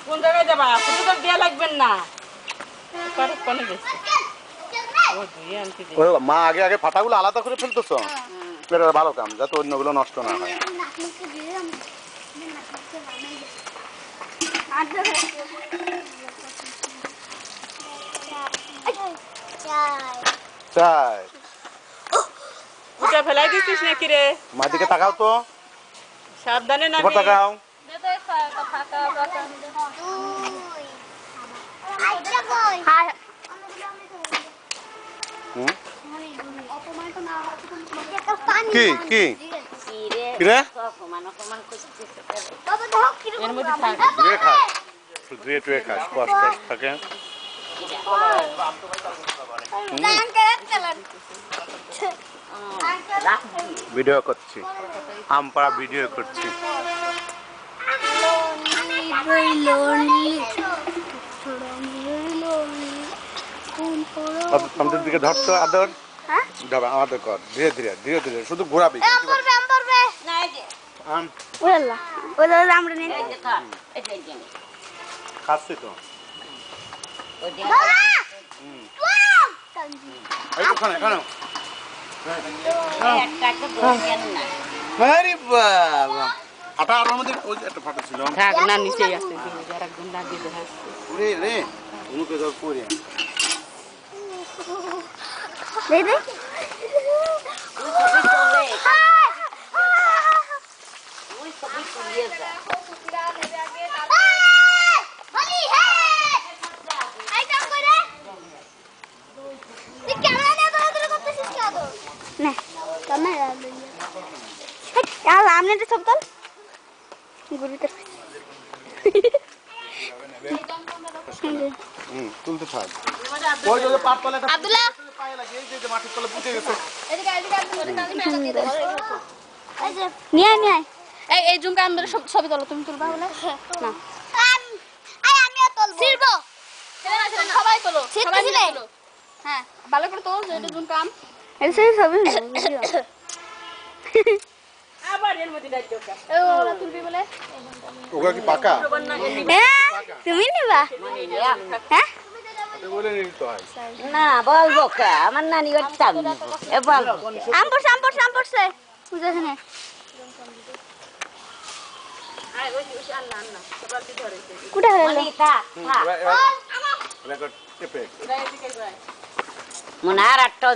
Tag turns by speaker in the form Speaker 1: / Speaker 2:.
Speaker 1: কোন জায়গায় যাবা? শুধু তো দেয়া লাগবেন না। পরে কোনে গেছে? ও দুই আনতে দে।
Speaker 2: ওই মা আগে আগে ফাটাগুলো আলাদা করে ফেলতেছো। এটা ভালো কাম, যাতে অন্যগুলো নষ্ট না হয়। চাই
Speaker 1: উঠা ফেলাই দিছিস নাকি রে?
Speaker 2: মার দিকে তাকাও তো,
Speaker 1: সাবধানে
Speaker 2: উপর
Speaker 1: নাবি।
Speaker 2: তাকাও। হুম? কি কি কি রে?
Speaker 1: এর মধ্যে থাক।
Speaker 2: ধুয়ে খাস, ধুয়ে টুয়ে খাস, কষ্ট থাকে। ভিডিও করছি, আমপাড়া ভিডিও করছি। আমাদের দিকে ধরতো আদর, আমাদের কর, ধীরে ধীরে ধীরে ধীরে, শুধু ঘোরাবি। খাচ্ছি তো ওখানে কেন? আরে বাবা, আটা আর আমাদের ওই একটা ফাটা ছিল।
Speaker 1: থাক না, নিচেই আছে। আর একদম লাগিয়ে দে।
Speaker 2: রে রে উনুকে ধর করে
Speaker 3: দে দে
Speaker 2: তুলতে থাক। ওই যে পাতলা একটা পায়ে লাগে, এই যে মাটির তলে পুঁতে গেছে।
Speaker 3: নিয়ে নিয়ে এই জুমকা আমাদের ছবি তোলো, তুমি তুলবা বলে না সবাই তোলো, সবাই মিলে তোলো। হ্যাঁ ভালো করে তোলো, এটা জুমকা আম এটা ছবি
Speaker 1: আবার এর মধ্যে দাইতে ওকে।
Speaker 3: ওরা তুলবি বলে।
Speaker 2: ওগুলা কি পাকা?
Speaker 3: তুমি নিবা? হ্যাঁ
Speaker 2: বলে নিতে হয়
Speaker 4: না বলবো কা আমার নানি করতাম এ বলবো
Speaker 3: আম পড়ছে বুঝেছ না কুটা হলো
Speaker 4: মনে আর একটা